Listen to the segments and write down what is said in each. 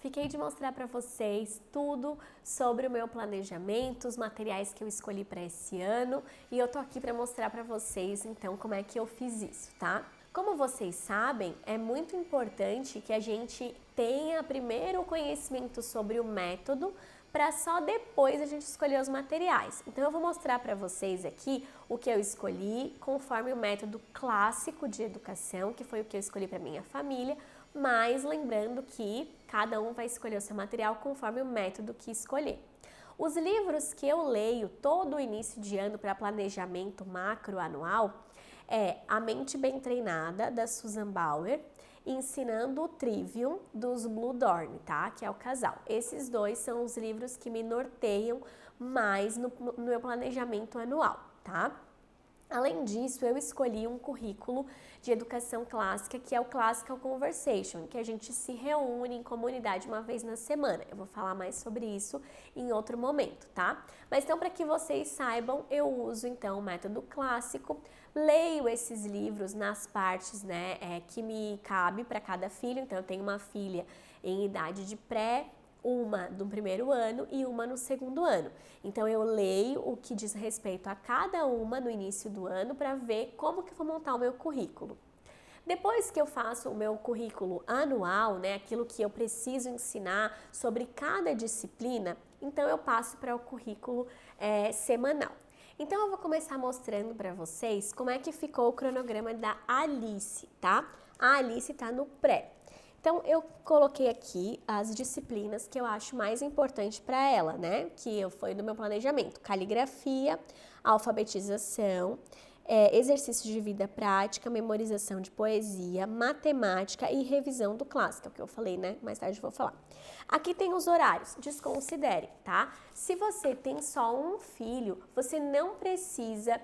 Fiquei de mostrar para vocês tudo sobre o meu planejamento, os materiais que eu escolhi para esse ano e eu tô aqui para mostrar para vocês então como é que eu fiz isso, tá? Como vocês sabem, é muito importante que a gente tenha primeiro o conhecimento sobre o método para só depois a gente escolher os materiais. Então eu vou mostrar para vocês aqui o que eu escolhi conforme o método clássico de educação, que foi o que eu escolhi para minha família, mas lembrando que cada um vai escolher o seu material conforme o método que escolher. Os livros que eu leio todo o início de ano para planejamento macro anual é A Mente Bem Treinada, da Susan Bauer, e Ensinando o Trivium, dos Blue Dorn, tá? Que é o casal. Esses dois são os livros que me norteiam mais no meu planejamento anual, tá? Além disso, eu escolhi um currículo de educação clássica, que é o Classical Conversation, que a gente se reúne em comunidade uma vez na semana. Eu vou falar mais sobre isso em outro momento, tá? Mas então, para que vocês saibam, eu uso então o método clássico, leio esses livros nas partes, que me cabe para cada filho. Então, eu tenho uma filha em idade de pré, uma no primeiro ano e uma no segundo ano. Então eu leio o que diz respeito a cada uma no início do ano para ver como que eu vou montar o meu currículo. Depois que eu faço o meu currículo anual, aquilo que eu preciso ensinar sobre cada disciplina, então eu passo para o currículo semanal. Então eu vou começar mostrando para vocês como é que ficou o cronograma da Alice, tá? A Alice está no pré. Então, eu coloquei aqui as disciplinas que eu acho mais importante para ela, que foi do meu planejamento. Caligrafia, alfabetização, exercício de vida prática, memorização de poesia, matemática e revisão do clássico, que eu falei, mais tarde eu vou falar. Aqui tem os horários, desconsidere, tá? Se você tem só um filho, você não precisa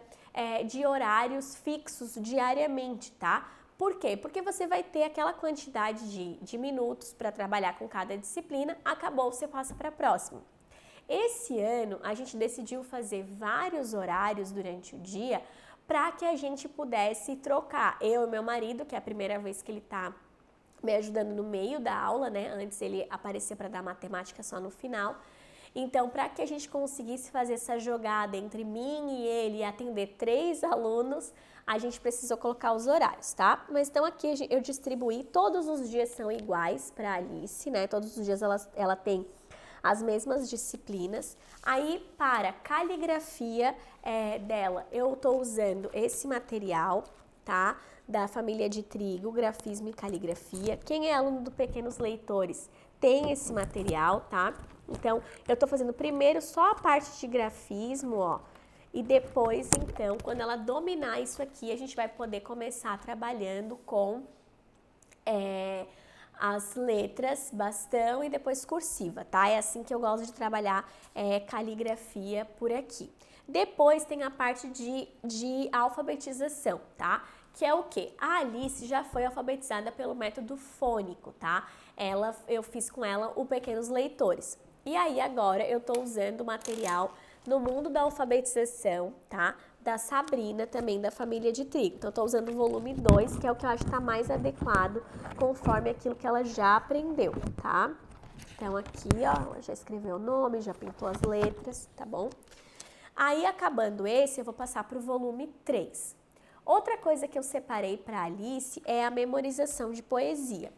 de horários fixos diariamente, tá? Por quê? Porque você vai ter aquela quantidade de minutos para trabalhar com cada disciplina, acabou, você passa para a próxima. Esse ano, a gente decidiu fazer vários horários durante o dia para que a gente pudesse trocar. Eu e meu marido, que é a primeira vez que ele está me ajudando no meio da aula, Antes ele aparecia para dar matemática só no final. Então, para que a gente conseguisse fazer essa jogada entre mim e ele e atender 3 alunos, a gente precisou colocar os horários, tá? Mas então aqui eu distribuí, todos os dias são iguais para a Alice, Todos os dias ela tem as mesmas disciplinas. Aí, para caligrafia dela, eu tô usando esse material, tá? Da família de trigo, grafismo e caligrafia. Quem é aluno do Pequenos Leitores tem esse material, tá? Então, eu tô fazendo primeiro só a parte de grafismo, ó. E depois, então, quando ela dominar isso aqui, a gente vai poder começar trabalhando com as letras, bastão e depois cursiva, tá? É assim que eu gosto de trabalhar caligrafia por aqui. Depois tem a parte de alfabetização, tá? Que é o quê? A Alice já foi alfabetizada pelo método fônico, tá? Eu fiz com ela o Pequenos Leitores. E aí agora eu tô usando o material No Mundo da Alfabetização, tá? Da Sabrina, também da família de trigo. Então eu tô usando o volume 2, que é o que eu acho que tá mais adequado conforme aquilo que ela já aprendeu, tá? Então aqui, ó, ela já escreveu o nome, já pintou as letras, tá bom? Aí acabando esse, eu vou passar pro volume 3. Outra coisa que eu separei para Alice é a memorização de poesia.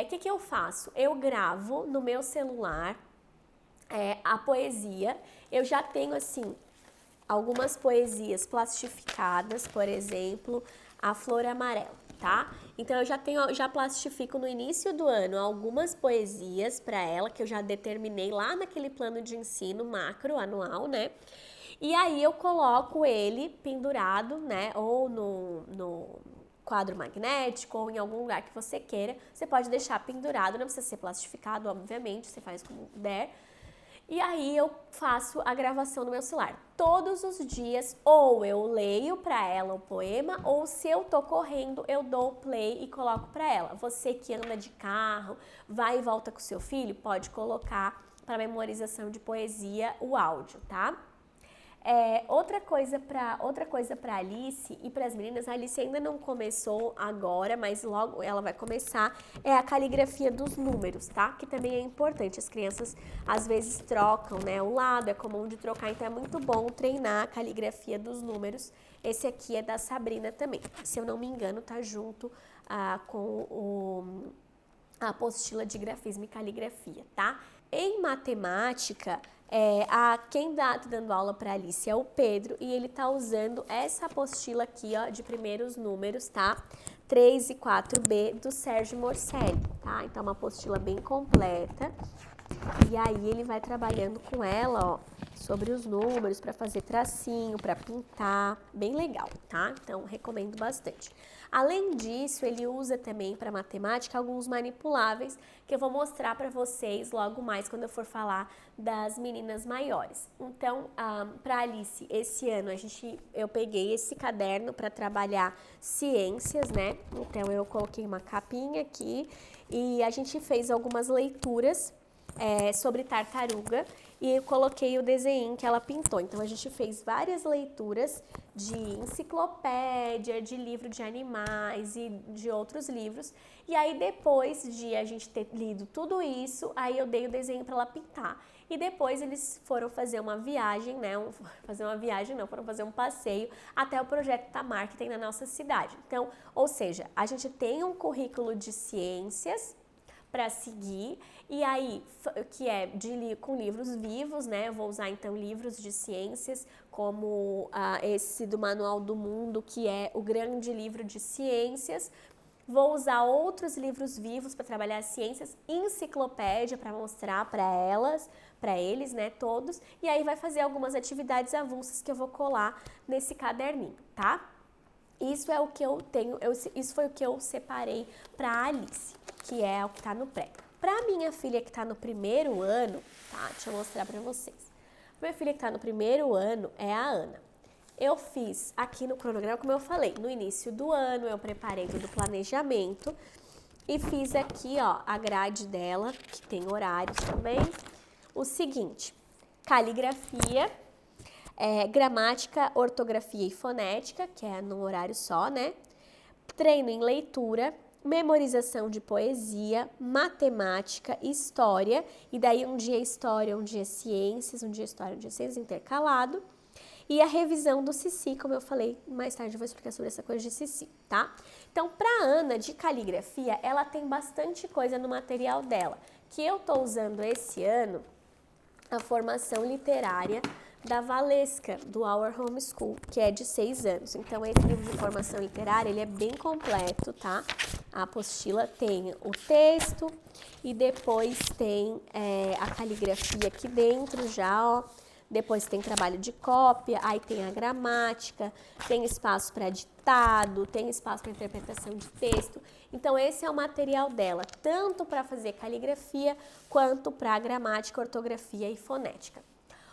O que eu faço? Eu gravo no meu celular a poesia. Eu já tenho, assim, algumas poesias plastificadas, por exemplo, A Flor Amarela, tá? Então, eu já plastifico no início do ano algumas poesias para ela, que eu já determinei lá naquele plano de ensino macro anual, E aí eu coloco ele pendurado, ou no quadro magnético ou em algum lugar que você queira. Você pode deixar pendurado, não precisa ser plastificado, obviamente, você faz como der. E aí eu faço a gravação no meu celular. Todos os dias, ou eu leio para ela o poema, ou se eu tô correndo, eu dou play e coloco para ela. Você que anda de carro, vai e volta com o seu filho, pode colocar para memorização de poesia o áudio, tá? Outra coisa para Alice e para as meninas, a Alice ainda não começou agora, mas logo ela vai começar, é a caligrafia dos números, tá? Que também é importante, as crianças às vezes trocam, né? O lado é comum de trocar, então é muito bom treinar a caligrafia dos números. Esse aqui é da Sabrina também, se eu não me engano, tá junto com a apostila de grafismo e caligrafia, tá? Em matemática, quem tá dando aula para Alice é o Pedro e ele tá usando essa apostila aqui, ó, de primeiros números, tá? 3 e 4B do Sérgio Morcelli, tá? Então, é uma apostila bem completa. E aí, ele vai trabalhando com ela, ó, sobre os números, para fazer tracinho, para pintar, bem legal, tá? Então, recomendo bastante. Além disso, ele usa também para matemática alguns manipuláveis que eu vou mostrar para vocês logo mais quando eu for falar das meninas maiores. Então, para Alice, esse ano eu peguei esse caderno para trabalhar ciências, né? Então, eu coloquei uma capinha aqui e a gente fez algumas leituras sobre tartaruga e eu coloquei o desenho que ela pintou. Então, a gente fez várias leituras de enciclopédia, de livro de animais e de outros livros. E aí, depois de a gente ter lido tudo isso, aí eu dei o desenho para ela pintar. E depois eles foram fazer uma viagem, né? Foram fazer um passeio até o Projeto Tamar, que tem na nossa cidade. Então, ou seja, a gente tem um currículo de ciências para seguir, e aí, que é com livros vivos, né? Eu vou usar então livros de ciências, como esse do Manual do Mundo, que é o grande livro de ciências. Vou usar outros livros vivos para trabalhar as ciências, enciclopédia para mostrar para eles, né, todos. E aí vai fazer algumas atividades avulsas que eu vou colar nesse caderninho, tá? Isso é o que eu tenho, isso foi o que eu separei para Alice, que é o que está no pré. Para minha filha que está no primeiro ano, tá? Deixa eu mostrar para vocês. Minha filha que está no primeiro ano é a Ana. Eu fiz aqui no cronograma, como eu falei, no início do ano eu preparei todo o planejamento e fiz aqui, ó, a grade dela, que tem horários também. O seguinte, caligrafia, gramática, ortografia e fonética, que é num horário só, né? Treino em leitura, memorização de poesia, matemática, história, e daí um dia história, um dia ciências, um dia história, um dia ciências intercalado. E a revisão do Cici, como eu falei, mais tarde eu vou explicar sobre essa coisa de Cici, tá? Então, para Ana, de caligrafia, ela tem bastante coisa no material dela, que eu tô usando esse ano a formação literária da Valesca, do Our Home School, que é de 6 anos. Então, esse livro de formação literária, ele é bem completo, tá? A apostila tem o texto e depois tem a caligrafia aqui dentro já, ó. Depois tem trabalho de cópia, aí tem a gramática, tem espaço para ditado, tem espaço para interpretação de texto. Então, esse é o material dela, tanto para fazer caligrafia, quanto para gramática, ortografia e fonética.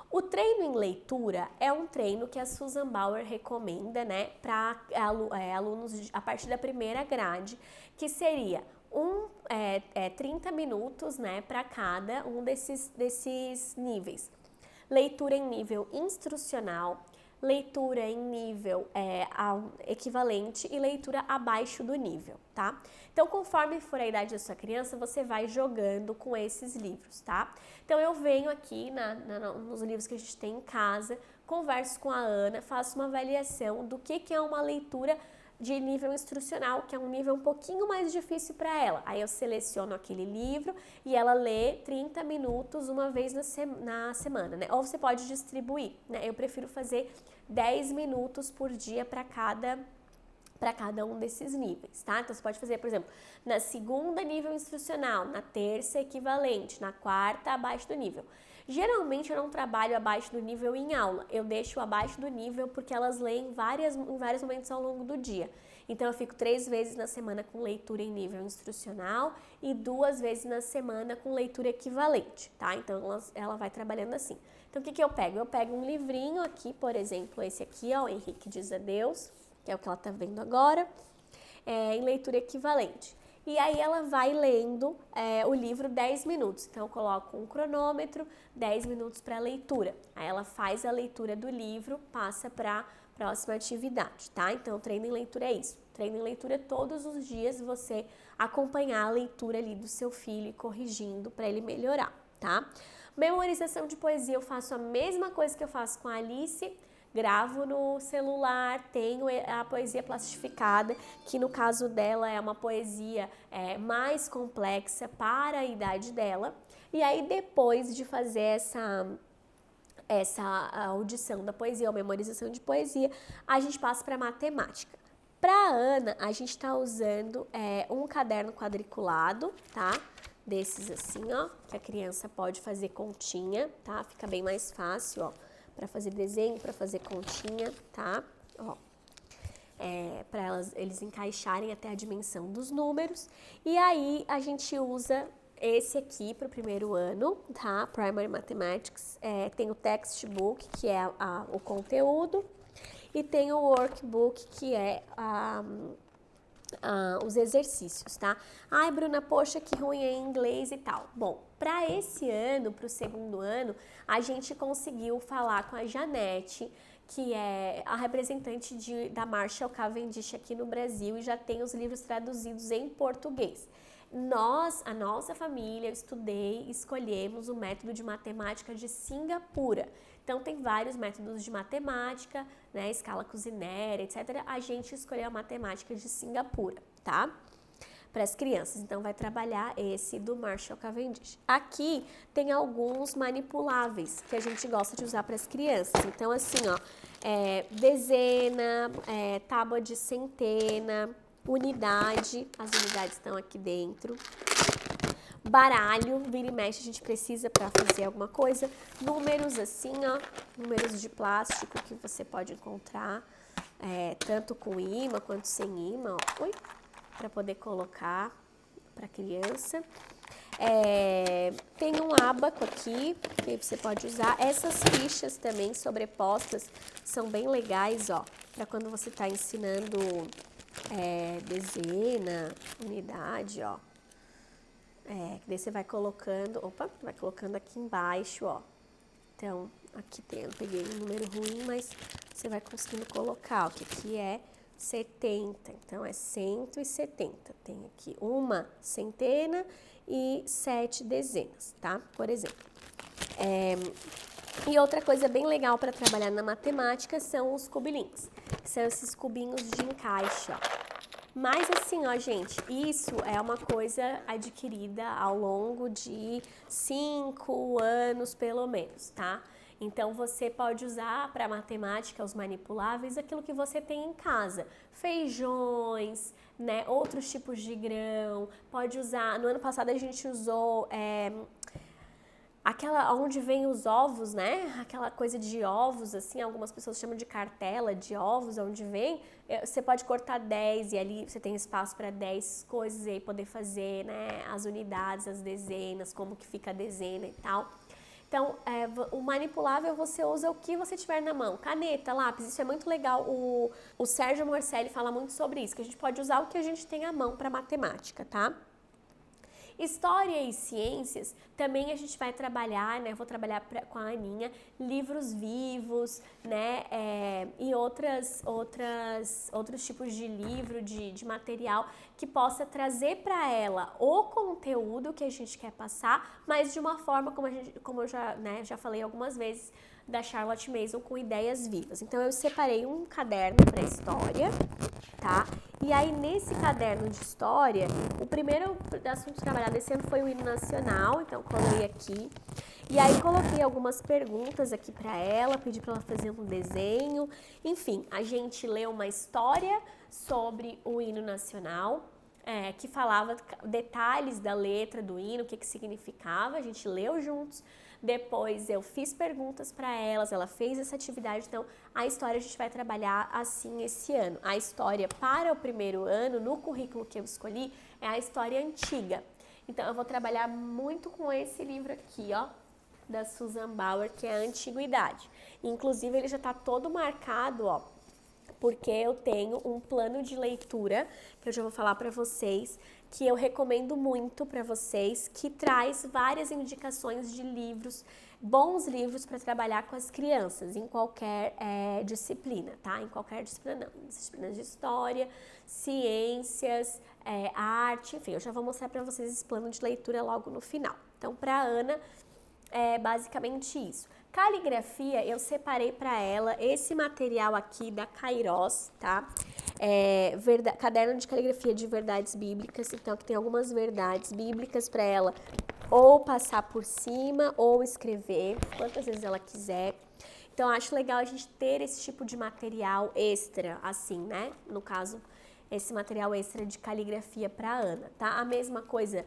O treino em leitura é um treino que a Susan Bauer recomenda, né, para alunos a partir da primeira grade, que seria 30 minutos, né, para cada um desses níveis. Leitura em nível instrucional, leitura em nível equivalente e leitura abaixo do nível, tá? Então, conforme for a idade da sua criança, você vai jogando com esses livros, tá? Então, eu venho aqui nos livros que a gente tem em casa, converso com a Ana, faço uma avaliação do que é uma leitura de nível instrucional, que é um nível um pouquinho mais difícil para ela. Aí eu seleciono aquele livro e ela lê 30 minutos uma vez na semana, né? Ou você pode distribuir, né? Eu prefiro fazer 10 minutos por dia para cada um desses níveis, tá? Então, você pode fazer, por exemplo, na segunda nível instrucional, na terça equivalente, na quarta abaixo do nível. Geralmente, eu não trabalho abaixo do nível em aula, eu deixo abaixo do nível porque elas leem em vários momentos ao longo do dia. Então, eu fico 3 vezes na semana com leitura em nível instrucional e 2 vezes na semana com leitura equivalente, tá? Então, ela vai trabalhando assim. Então, o que eu pego? Eu pego um livrinho aqui, por exemplo, esse aqui, ó, Henrique Diz Adeus, que é o que ela tá vendo agora, em leitura equivalente. e aí ela vai lendo o livro 10 minutos. Então eu coloco um cronômetro, 10 minutos para leitura. Aí ela faz a leitura do livro, passa para próxima atividade, tá? Então o treino em leitura é isso. Treino em leitura todos os dias, você acompanhar a leitura ali do seu filho e corrigindo para ele melhorar, tá? Memorização de poesia, eu faço a mesma coisa que eu faço com a Alice, gravo no celular, tenho a poesia plastificada, que no caso dela é uma poesia mais complexa para a idade dela. E aí depois de fazer essa audição da poesia ou memorização de poesia, a gente passa para matemática. Para a Ana, a gente está usando um caderno quadriculado, tá? Desses assim, ó, que a criança pode fazer continha, tá? Fica bem mais fácil, ó, para fazer desenho, para fazer continha, tá? Ó, para eles encaixarem até a dimensão dos números. E aí a gente usa esse aqui para o primeiro ano, tá? Primary Mathematics. Tem o textbook, que é o conteúdo, e tem o workbook, que é os exercícios, tá? Ai, Bruna, poxa, que ruim é em inglês e tal. Bom, para esse ano, para o segundo ano, a gente conseguiu falar com a Janete, que é a representante da Marshall Cavendish aqui no Brasil e já tem os livros traduzidos em português. A nossa família, eu escolhemos o método de matemática de Singapura. Então, tem vários métodos de matemática, né, escala Cusinera, etc. A gente escolheu a matemática de Singapura, tá? Para as crianças. Então, vai trabalhar esse do Marshall Cavendish. Aqui tem alguns manipuláveis que a gente gosta de usar para as crianças. Então, assim, ó, dezena, tábua de centena, unidade, as unidades estão aqui dentro. Baralho, vira e mexe, a gente precisa para fazer alguma coisa. Números assim, ó, números de plástico que você pode encontrar, tanto com imã quanto sem imã, ó, para poder colocar para criança. Tem um ábaco aqui, que você pode usar. Essas fichas também sobrepostas são bem legais, ó, para quando você está ensinando dezena, unidade, ó. Daí você vai colocando, vai colocando aqui embaixo, ó. Então, aqui eu peguei um número ruim, mas você vai conseguindo colocar, ó, que aqui é 70, então é 170. Tem aqui uma centena e 7 dezenas, tá? Por exemplo. E outra coisa bem legal para trabalhar na matemática são os cubilinhos, que são esses cubinhos de encaixe, ó. Mas assim, ó, gente, isso é uma coisa adquirida ao longo de 5 anos, pelo menos, tá? Então, você pode usar para matemática, os manipuláveis, aquilo que você tem em casa. Feijões, né, outros tipos de grão. Pode usar, no ano passado a gente usou aquela onde vem os ovos, né? Aquela coisa de ovos, assim, algumas pessoas chamam de cartela de ovos, onde vem, você pode cortar 10 e ali você tem espaço para 10 coisas e aí poder fazer, né, as unidades, as dezenas, como que fica a dezena e tal. Então, o manipulável você usa o que você tiver na mão. Caneta, lápis, isso é muito legal. O Sérgio Morcelli fala muito sobre isso, que a gente pode usar o que a gente tem à mão para matemática, tá? História e ciências, também a gente vai trabalhar, né, eu vou trabalhar com a Aninha, livros vivos, né, e outros tipos de livro, de material que possa trazer para ela o conteúdo que a gente quer passar, mas de uma forma, como eu já falei algumas vezes, da Charlotte Mason, com ideias vivas. Então, eu separei um caderno para história, tá? E aí, nesse caderno de história, o primeiro assunto trabalhado esse ano foi o hino nacional, então colei aqui. E aí, coloquei algumas perguntas aqui para ela, pedi para ela fazer um desenho. Enfim, a gente leu uma história sobre o hino nacional, que falava detalhes da letra do hino, o que significava, a gente leu juntos. Depois eu fiz perguntas para elas, ela fez essa atividade, então a história a gente vai trabalhar assim esse ano. A história para o primeiro ano, no currículo que eu escolhi, é a história antiga. Então eu vou trabalhar muito com esse livro aqui, ó, da Susan Bauer, que é a Antiguidade. Inclusive ele já está todo marcado, ó, porque eu tenho um plano de leitura, que eu já vou falar para vocês, que eu recomendo muito para vocês, que traz várias indicações de livros, bons livros para trabalhar com as crianças, em qualquer disciplina, tá? Em qualquer disciplina não, disciplinas de história, ciências, arte, enfim, eu já vou mostrar para vocês esse plano de leitura logo no final. Então, para a Ana, é basicamente isso. Caligrafia, eu separei para ela esse material aqui da Kairos, tá? Caderno de caligrafia de verdades bíblicas, então aqui tem algumas verdades bíblicas para ela ou passar por cima ou escrever, quantas vezes ela quiser. Então, acho legal a gente ter esse tipo de material extra, assim, né? No caso, esse material extra de caligrafia para Ana, tá? A mesma coisa,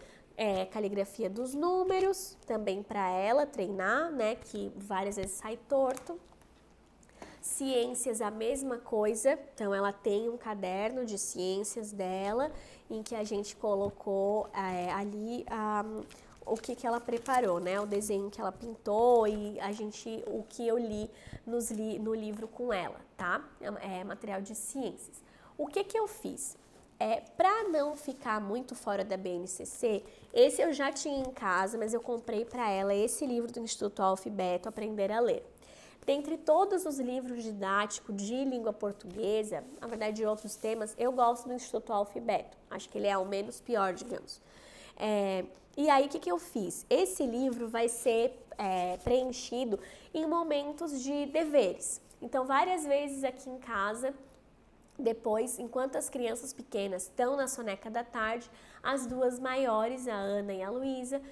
caligrafia dos números, também para ela treinar, né? Que várias vezes sai torto. Ciências, a mesma coisa, então ela tem um caderno de ciências dela, em que a gente colocou ali o que ela preparou, né? O desenho que ela pintou e o que eu li no livro com ela, tá? É material de ciências. O que eu fiz? Para não ficar muito fora da BNCC, esse eu já tinha em casa, mas eu comprei para ela esse livro do Instituto Alfabeto, Aprender a Ler. Dentre todos os livros didáticos de língua portuguesa, na verdade de outros temas, eu gosto do Instituto Alfabeto. Acho que ele é o menos pior, digamos. E aí, o que eu fiz? Esse livro vai ser preenchido em momentos de deveres. Então, várias vezes aqui em casa, depois, enquanto as crianças pequenas estão na soneca da tarde, as duas maiores, a Ana e a Luísa,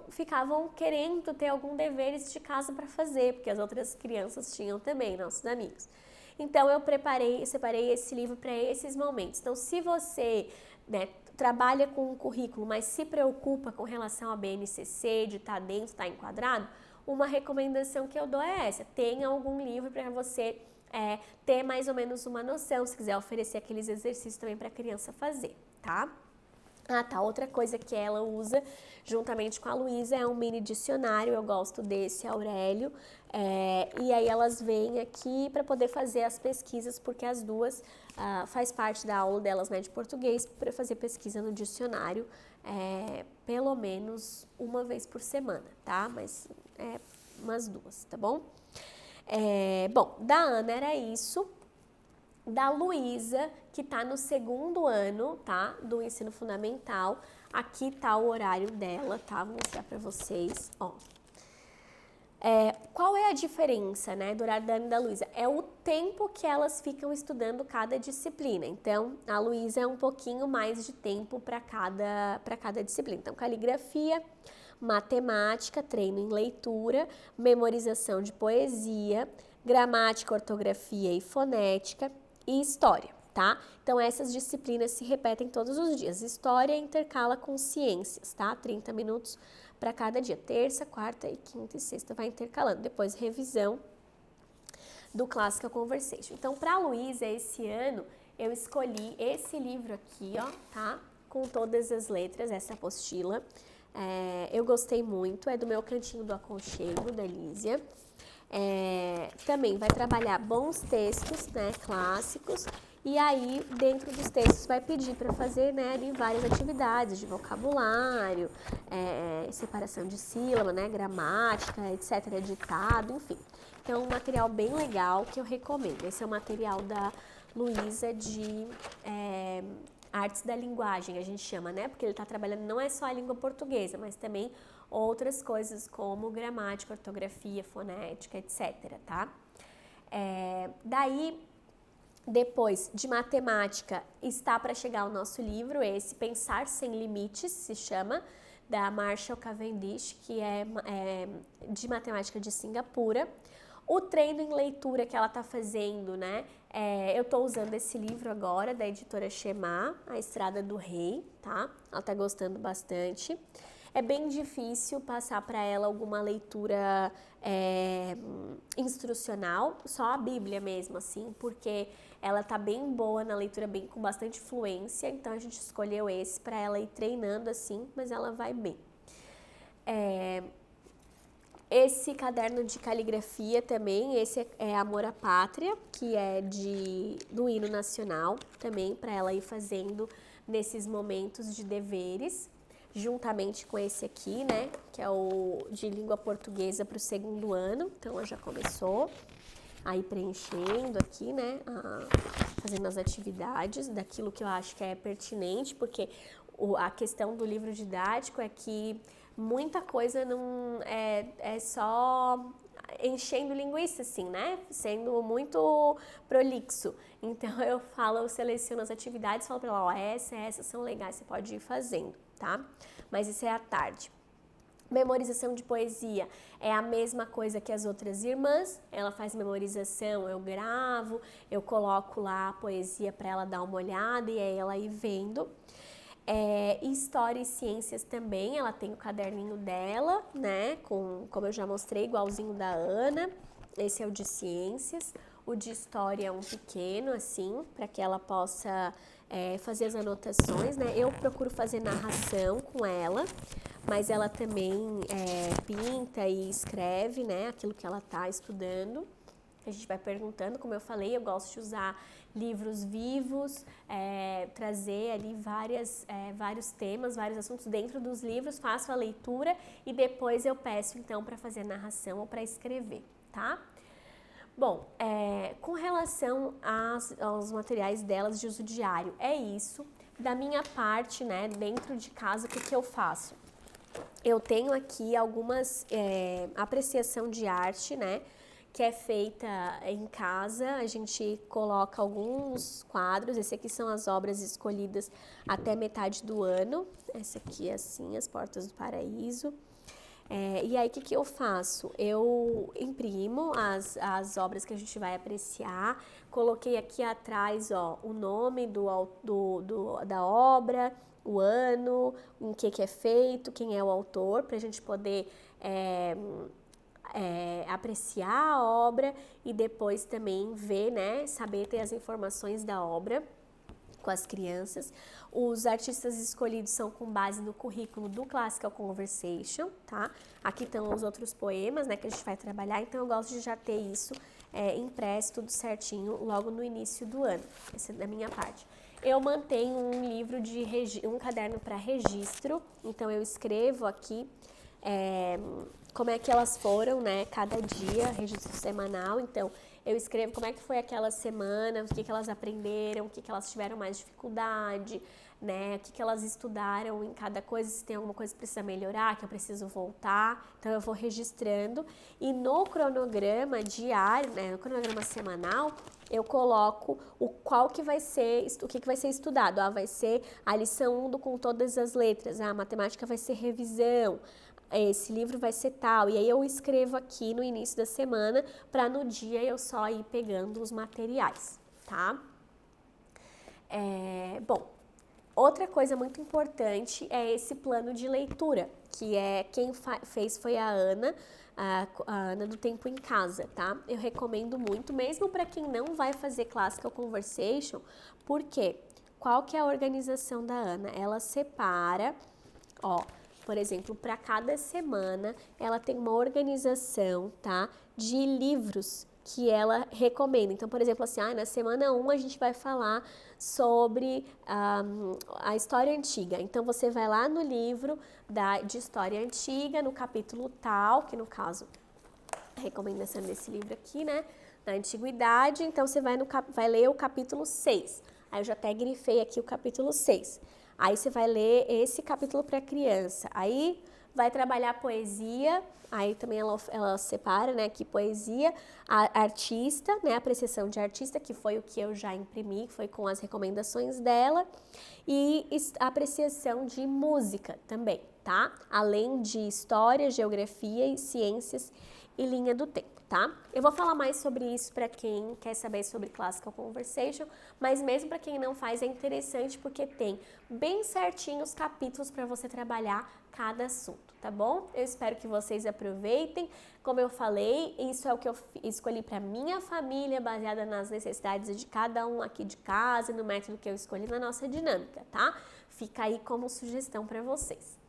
ficavam querendo ter algum dever de casa para fazer, porque as outras crianças tinham também, nossos amigos. Então, eu separei esse livro para esses momentos. Então, se você, né, trabalha com um currículo, mas se preocupa com relação à BNCC, de estar dentro, estar enquadrado, uma recomendação que eu dou é essa: tenha algum livro para você ter mais ou menos uma noção, se quiser oferecer aqueles exercícios também para a criança fazer, tá? Ah, tá, outra coisa que ela usa juntamente com a Luísa é um mini dicionário, eu gosto desse, Aurélio, e aí elas vêm aqui para poder fazer as pesquisas, porque as duas faz parte da aula delas, né, de português, para fazer pesquisa no dicionário, pelo menos uma vez por semana, tá? Mas umas duas, tá bom? Bom, da Ana era isso. Da Luísa, que tá no segundo ano, tá? Do ensino fundamental. Aqui tá o horário dela, tá? Vou mostrar pra vocês, ó. Qual é a diferença, né, do horário da Ana e da Luísa? É o tempo que elas ficam estudando cada disciplina. Então, a Luísa é um pouquinho mais de tempo para cada disciplina. Então, caligrafia, matemática, treino em leitura, memorização de poesia, gramática, ortografia e fonética e história, tá? Então, essas disciplinas se repetem todos os dias. História intercala com ciências, tá? 30 minutos para cada dia. Terça, quarta e quinta e sexta vai intercalando. Depois, revisão do Classical Conversation. Então, para a Luísa, esse ano, eu escolhi esse livro aqui, ó, tá? Com todas as letras, essa apostila. Eu gostei muito, é do meu Cantinho do Aconchego, da Lísia. Também vai trabalhar bons textos, né, clássicos, e aí dentro dos textos vai pedir para fazer, né, ali várias atividades de vocabulário, separação de sílaba, né, gramática, etc, ditado, enfim. Então, um material bem legal que eu recomendo. Esse é o material da Luísa de Artes da Linguagem, a gente chama, né, porque ele está trabalhando não é só a língua portuguesa, mas também outras coisas como gramática, ortografia, fonética, etc, tá? Daí, depois de matemática, está para chegar o nosso livro, esse Pensar Sem Limites, se chama, da Marshall Cavendish, que é de matemática de Singapura. O treino em leitura que ela está fazendo, né? Eu estou usando esse livro agora, da editora Shema, A Estrada do Rei, tá? Ela está gostando bastante. É bem difícil passar para ela alguma leitura instrucional, só a Bíblia mesmo, assim, porque ela tá bem boa na leitura, bem com bastante fluência, então a gente escolheu esse para ela ir treinando assim, mas ela vai bem. Esse caderno de caligrafia também, esse é Amor à Pátria, que é do hino nacional, também para ela ir fazendo nesses momentos de deveres, juntamente com esse aqui, né, que é o de língua portuguesa para o 2º ano. Então ela já começou aí preenchendo aqui, né, fazendo as atividades daquilo que eu acho que é pertinente, porque a questão do livro didático é que muita coisa não é só enchendo linguiça, assim, né? Sendo muito prolixo. Então eu seleciono as atividades, falo pra ela, ó, essas são legais, você pode ir fazendo, tá? Mas isso é à tarde. Memorização de poesia é a mesma coisa que as outras irmãs, ela faz memorização, eu gravo, eu coloco lá a poesia para ela dar uma olhada e aí ela ir vendo. História e ciências também, ela tem o caderninho dela, né, como eu já mostrei, igualzinho da Ana. Esse é o de ciências, o de história é um pequeno, assim, para que ela possa fazer as anotações, né. Eu procuro fazer narração com ela, mas ela também pinta e escreve, né, aquilo que ela está estudando. A gente vai perguntando, como eu falei, eu gosto de usar livros vivos, trazer ali vários temas, vários assuntos dentro dos livros, faço a leitura e depois eu peço então para fazer narração ou para escrever, tá? Bom, com relação aos materiais delas de uso diário, é isso. Da minha parte, né, dentro de casa, o que eu faço? Eu tenho aqui algumas apreciação de arte, né, que é feita em casa. A gente coloca alguns quadros, esse aqui são as obras escolhidas até metade do ano, essa aqui é assim, As Portas do Paraíso. E aí, o que eu faço? Eu imprimo as obras que a gente vai apreciar, coloquei aqui atrás, ó, o nome da obra, o ano, em que é feito, quem é o autor, para a gente poder apreciar a obra e depois também ver, né, saber ter as informações da obra com as crianças. Os artistas escolhidos são com base no currículo do Classical Conversation, tá? Aqui estão os outros poemas, né, que a gente vai trabalhar, então eu gosto de já ter isso impresso, tudo certinho, logo no início do ano. Essa é da minha parte. Eu mantenho um livro um caderno para registro, então eu escrevo aqui como é que elas foram, né, cada dia, registro semanal. Então eu escrevo como é que foi aquela semana, o que elas aprenderam, o que elas tiveram mais dificuldade, né, o que elas estudaram em cada coisa, se tem alguma coisa que precisa melhorar, que eu preciso voltar. Então eu vou registrando e no cronograma diário, né, no cronograma semanal, eu coloco o que vai ser estudado. Vai ser a lição 1 com todas as letras, a matemática vai ser revisão, esse livro vai ser tal, e aí eu escrevo aqui no início da semana para no dia eu só ir pegando os materiais, tá? Bom, outra coisa muito importante é esse plano de leitura, que quem fez foi a Ana, a Ana do Tempo em Casa, tá? Eu recomendo muito, mesmo para quem não vai fazer Classical Conversation, porque qual que é a organização da Ana? Ela separa, ó, por exemplo, para cada semana, ela tem uma organização, tá, de livros que ela recomenda. Então, por exemplo, assim, na semana 1 a gente vai falar sobre a história antiga. Então, você vai lá no livro de história antiga, no capítulo tal, que no caso, a recomendação desse livro aqui, né, da antiguidade. Então, você vai ler o capítulo 6. Aí eu já até grifei aqui o capítulo 6. Aí você vai ler esse capítulo para criança. Aí vai trabalhar poesia. Aí também ela separa, né, aqui poesia, artista, né, apreciação de artista, que foi o que eu já imprimi, que foi com as recomendações dela, e apreciação de música também, tá? Além de história, geografia e ciências e linha do tempo, tá? Eu vou falar mais sobre isso para quem quer saber sobre Classical Conversation, mas mesmo para quem não faz é interessante porque tem bem certinho os capítulos para você trabalhar cada assunto, tá bom? Eu espero que vocês aproveitem. Como eu falei, isso é o que eu escolhi para minha família, baseada nas necessidades de cada um aqui de casa, no método que eu escolhi na nossa dinâmica, tá? Fica aí como sugestão para vocês.